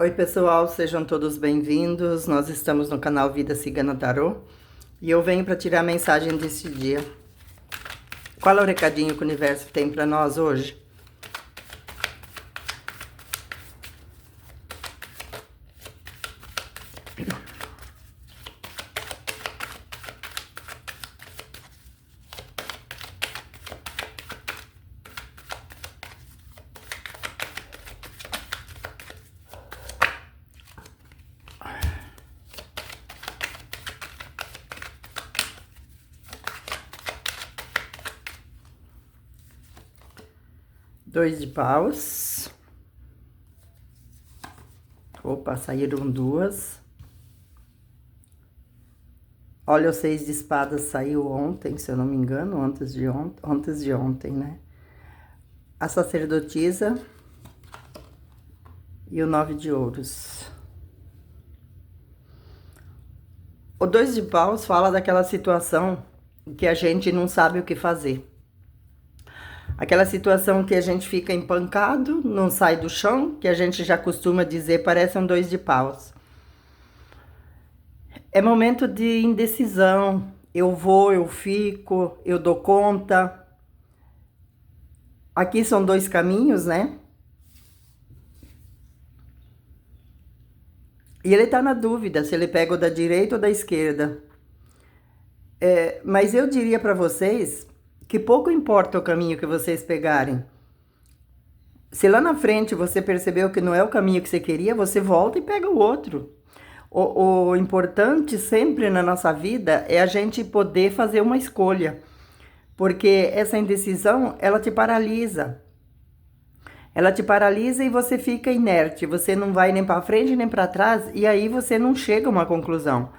Oi, pessoal, sejam todos bem-vindos. Nós estamos no canal Vida Cigana Tarô e eu venho para tirar a mensagem desse dia. Qual é o recadinho que o universo tem para nós hoje? Dois de paus. Opa, saíram duas. Olha, o 6 de espadas saiu ontem, se eu não me engano, antes de ontem, né? A sacerdotisa e o 9 de ouros. O 2 de paus fala daquela situação que a gente não sabe o que fazer. Aquela situação que a gente fica empancado, não sai do chão, que a gente já costuma dizer, parece um 2 de paus. É momento de indecisão. Eu vou, eu fico, eu dou conta. Aqui são dois caminhos, né? E ele tá na dúvida se ele pega o da direita ou da esquerda. Mas eu diria para vocês que pouco importa o caminho que vocês pegarem. Se lá na frente você percebeu que não é o caminho que você queria, você volta e pega o outro. O importante sempre na nossa vida é a gente poder fazer uma escolha. Porque essa indecisão, ela te paralisa. Ela te paralisa e você fica inerte. Você não vai nem para frente nem para trás e aí você não chega a uma conclusão.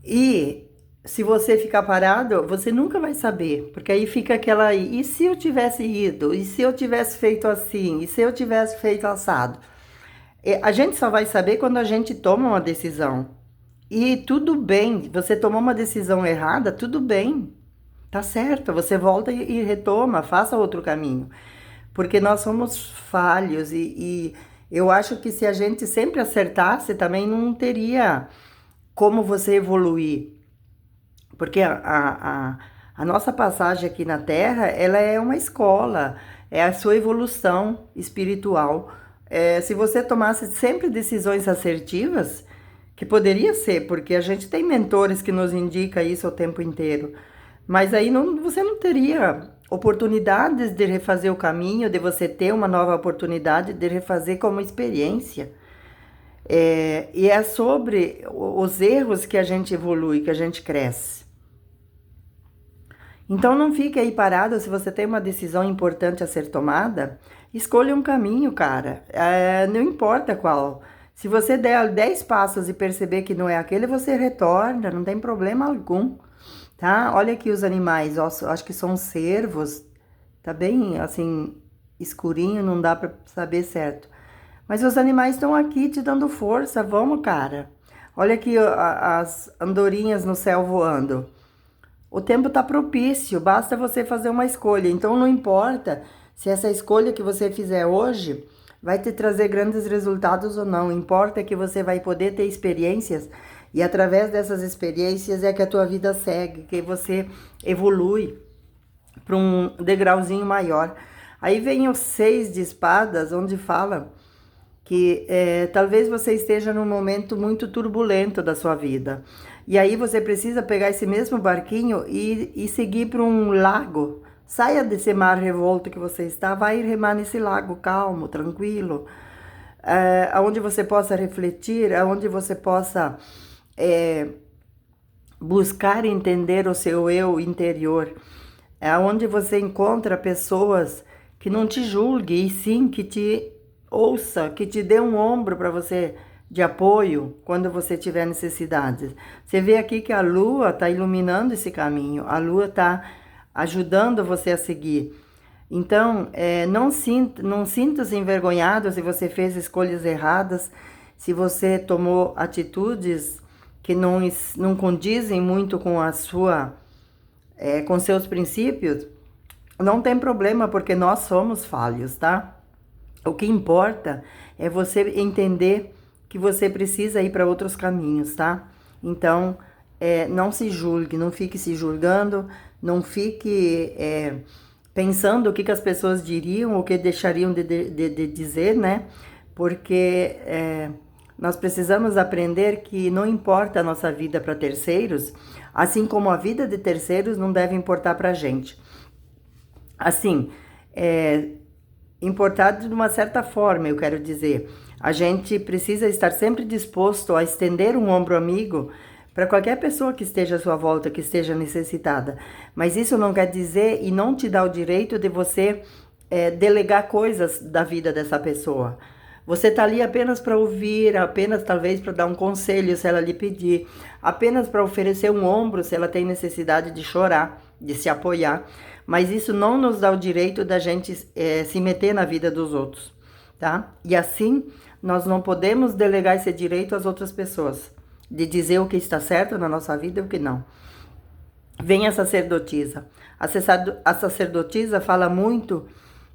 E se você ficar parado, você nunca vai saber, porque aí fica aquela, e se eu tivesse ido? E se eu tivesse feito assim? E se eu tivesse feito assado? A gente só vai saber quando a gente toma uma decisão. E tudo bem, você tomou uma decisão errada, tudo bem, tá certo, você volta e retoma, faça outro caminho. Porque nós somos falhos e eu acho que se a gente sempre acertasse, também não teria como você evoluir. Porque a nossa passagem aqui na Terra, ela é uma escola, é a sua evolução espiritual. Se você tomasse sempre decisões assertivas, que poderia ser, porque a gente tem mentores que nos indicam isso o tempo inteiro, mas aí você não teria oportunidades de refazer o caminho, de você ter uma nova oportunidade de refazer como experiência. E é sobre os erros que a gente evolui, que a gente cresce. Então não fique aí parado, se você tem uma decisão importante a ser tomada, escolha um caminho, cara. Não importa qual. Se você der 10 passos e perceber que não é aquele, você retorna, não tem problema algum, tá? Olha aqui os animais, ó, acho que são cervos, tá bem assim, escurinho, não dá pra saber certo. Mas os animais estão aqui te dando força, vamos, cara. Olha aqui as andorinhas no céu voando. O tempo está propício, basta você fazer uma escolha. Então não importa se essa escolha que você fizer hoje vai te trazer grandes resultados ou não. Importa que você vai poder ter experiências e através dessas experiências é que a tua vida segue, que você evolui para um degrauzinho maior. Aí vem o 6 de espadas, onde fala que talvez você esteja num momento muito turbulento da sua vida. E aí você precisa pegar esse mesmo barquinho e seguir para um lago. Saia desse mar revolto que você está, vai remar nesse lago calmo, tranquilo, onde você possa refletir, onde você possa buscar entender o seu eu interior, onde você encontra pessoas que não te julguem, e sim que te ouça, que te dê um ombro para você de apoio quando você tiver necessidades. Você vê aqui que a lua está iluminando esse caminho, a lua está ajudando você a seguir. Então, não sinta-se envergonhado se você fez escolhas erradas, se você tomou atitudes que não condizem muito com com seus princípios, não tem problema, porque nós somos falhos, tá? O que importa é você entender que você precisa ir para outros caminhos, tá? Então, não se julgue, não fique se julgando, não fique pensando o que as pessoas diriam, o que deixariam de dizer, né? Porque nós precisamos aprender que não importa a nossa vida para terceiros, assim como a vida de terceiros não deve importar para a gente. Assim, importado de uma certa forma, eu quero dizer. A gente precisa estar sempre disposto a estender um ombro amigo para qualquer pessoa que esteja à sua volta, que esteja necessitada. Mas isso não quer dizer e não te dá o direito de você delegar coisas da vida dessa pessoa. Você está ali apenas para ouvir, apenas talvez para dar um conselho se ela lhe pedir, apenas para oferecer um ombro se ela tem necessidade de chorar, de se apoiar. Mas isso não nos dá o direito da gente se meter na vida dos outros, tá? E assim, nós não podemos delegar esse direito às outras pessoas, de dizer o que está certo na nossa vida e o que não. Vem a sacerdotisa. A sacerdotisa fala muito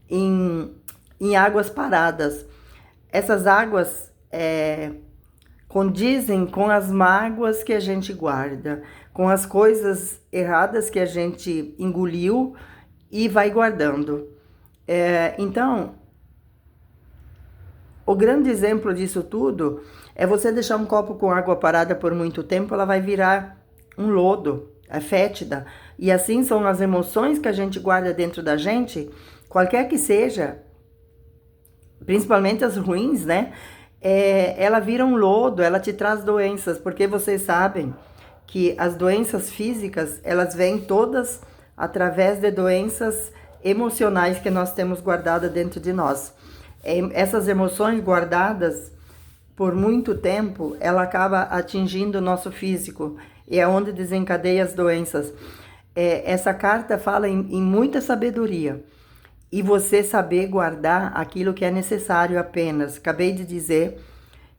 em águas paradas. Essas águas condizem com as mágoas que a gente guarda, com as coisas erradas que a gente engoliu e vai guardando. Então, o grande exemplo disso tudo é você deixar um copo com água parada por muito tempo, ela vai virar um lodo, é fétida. E assim são as emoções que a gente guarda dentro da gente, qualquer que seja, principalmente as ruins, né? Ela vira um lodo, ela te traz doenças, porque vocês sabem que as doenças físicas, elas vêm todas através de doenças emocionais que nós temos guardadas dentro de nós. Essas emoções guardadas por muito tempo, ela acaba atingindo o nosso físico, e é onde desencadeia as doenças. Essa carta fala em muita sabedoria, e você saber guardar aquilo que é necessário apenas. Acabei de dizer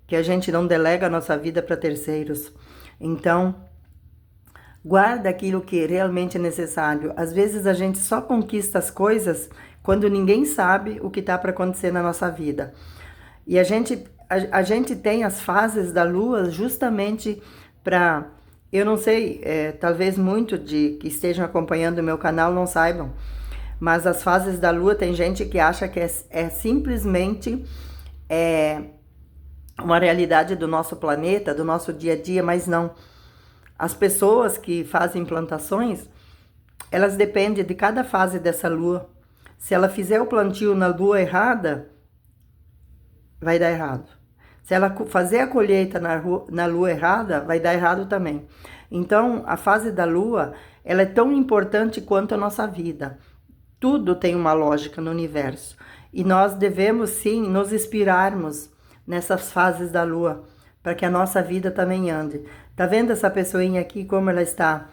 que a gente não delega a nossa vida para terceiros. Então, guarda aquilo que realmente é necessário. Às vezes a gente só conquista as coisas quando ninguém sabe o que está para acontecer na nossa vida. E a gente tem as fases da lua justamente para... Eu não sei, talvez muito de que estejam acompanhando o meu canal não saibam, mas as fases da lua, tem gente que acha que é simplesmente uma realidade do nosso planeta, do nosso dia a dia, mas não. As pessoas que fazem plantações, elas dependem de cada fase dessa lua. Se ela fizer o plantio na lua errada, vai dar errado. Se ela fazer a colheita na lua errada, vai dar errado também. Então, a fase da lua, ela é tão importante quanto a nossa vida. Tudo tem uma lógica no universo. E nós devemos, sim, nos inspirarmos nessas fases da lua, para que a nossa vida também ande. Tá vendo essa pessoinha aqui, como ela está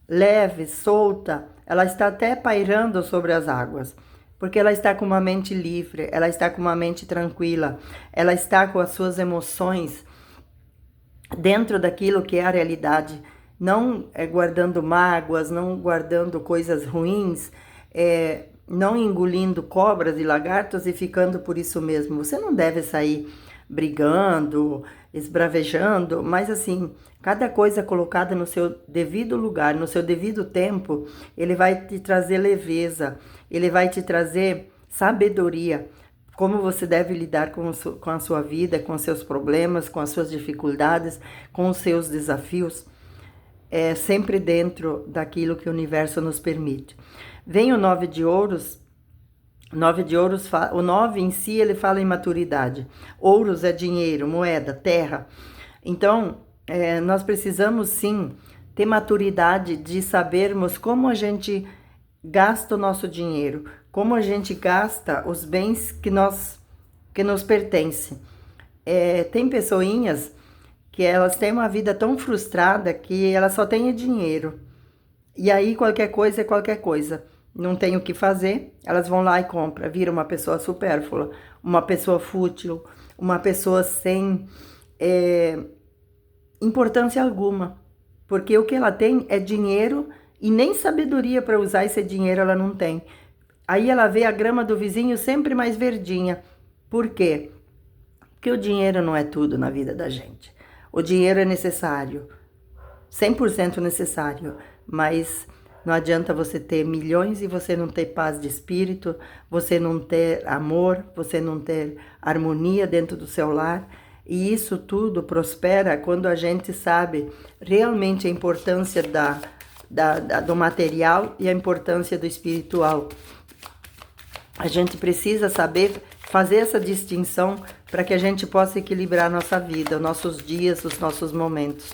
leve, solta? Ela está até pairando sobre as águas, porque ela está com uma mente livre, ela está com uma mente tranquila, ela está com as suas emoções dentro daquilo que é a realidade, não guardando mágoas, não guardando coisas ruins, não engolindo cobras e lagartos e ficando por isso mesmo. Você não deve sair brigando, esbravejando, mas assim, cada coisa colocada no seu devido lugar, no seu devido tempo, ele vai te trazer leveza, ele vai te trazer sabedoria, como você deve lidar com a sua vida, com os seus problemas, com as suas dificuldades, com os seus desafios, sempre dentro daquilo que o universo nos permite. Vem o 9 de ouros. O 9 em si, ele fala em maturidade. Ouros é dinheiro, moeda, terra. Então, nós precisamos sim ter maturidade de sabermos como a gente gasta o nosso dinheiro, como a gente gasta os bens que nos pertencem. Tem pessoinhas que elas têm uma vida tão frustrada que elas só têm dinheiro. E aí qualquer coisa é qualquer coisa. Não tem o que fazer, elas vão lá e compram. Vira uma pessoa supérflua, uma pessoa fútil, uma pessoa sem importância alguma. Porque o que ela tem é dinheiro e nem sabedoria para usar esse dinheiro ela não tem. Aí ela vê a grama do vizinho sempre mais verdinha. Por quê? Porque o dinheiro não é tudo na vida da gente. O dinheiro é necessário, 100% necessário, mas não adianta você ter milhões e você não ter paz de espírito, você não ter amor, você não ter harmonia dentro do seu lar. E isso tudo prospera quando a gente sabe realmente a importância do material e a importância do espiritual. A gente precisa saber fazer essa distinção para que a gente possa equilibrar a nossa vida, os nossos dias, os nossos momentos.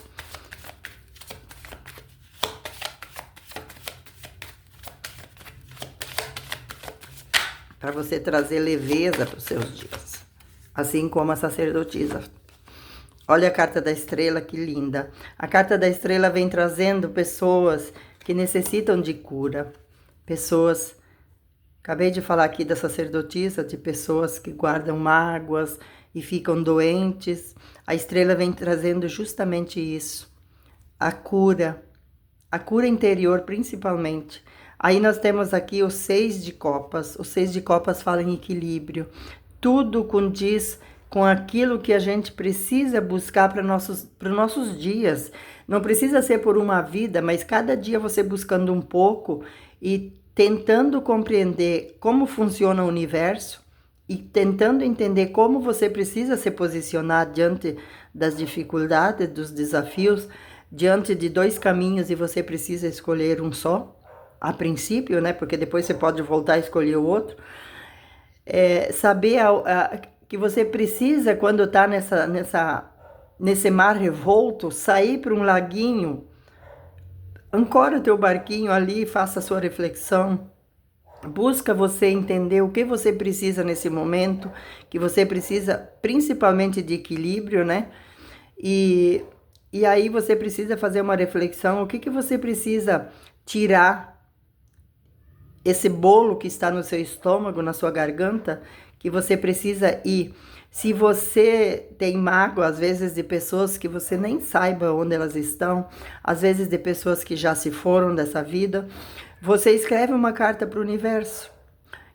Para você trazer leveza para os seus dias, assim como a sacerdotisa. Olha a carta da estrela, que linda. A carta da estrela vem trazendo pessoas que necessitam de cura, pessoas... Acabei de falar aqui da sacerdotisa, de pessoas que guardam mágoas e ficam doentes. A estrela vem trazendo justamente isso, a cura interior principalmente. Aí nós temos aqui o 6 de copas. O 6 de copas fala em equilíbrio. Tudo condiz com aquilo que a gente precisa buscar para nossos dias. Não precisa ser por uma vida, mas cada dia você buscando um pouco e tentando compreender como funciona o universo e tentando entender como você precisa se posicionar diante das dificuldades, dos desafios, diante de dois caminhos e você precisa escolher um só, a princípio, né? Porque depois você pode voltar a escolher o outro. Saber que você precisa, quando está nesse mar revolto, sair para um laguinho. Ancora o teu barquinho ali, faça a sua reflexão. Busca você entender o que você precisa nesse momento, que você precisa principalmente de equilíbrio, né? E aí você precisa fazer uma reflexão, o que você precisa tirar esse bolo que está no seu estômago, na sua garganta, que você precisa ir. Se você tem mágoa, às vezes, de pessoas que você nem saiba onde elas estão, às vezes de pessoas que já se foram dessa vida, você escreve uma carta para o universo.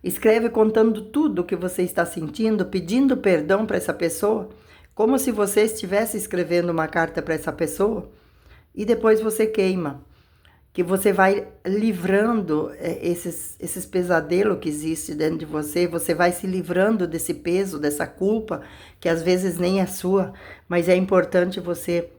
Escreve contando tudo o que você está sentindo, pedindo perdão para essa pessoa, como se você estivesse escrevendo uma carta para essa pessoa, e depois você queima. Que você vai livrando esses pesadelos que existem dentro de você, você vai se livrando desse peso, dessa culpa, que às vezes nem é sua, mas é importante você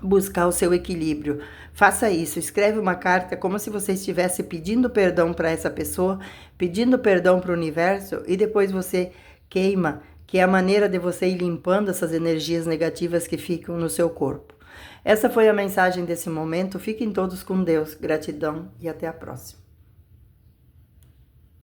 buscar o seu equilíbrio. Faça isso, escreve uma carta como se você estivesse pedindo perdão para essa pessoa, pedindo perdão para o universo, e depois você queima, que é a maneira de você ir limpando essas energias negativas que ficam no seu corpo. Essa foi a mensagem desse momento. Fiquem todos com Deus. Gratidão e até a próxima.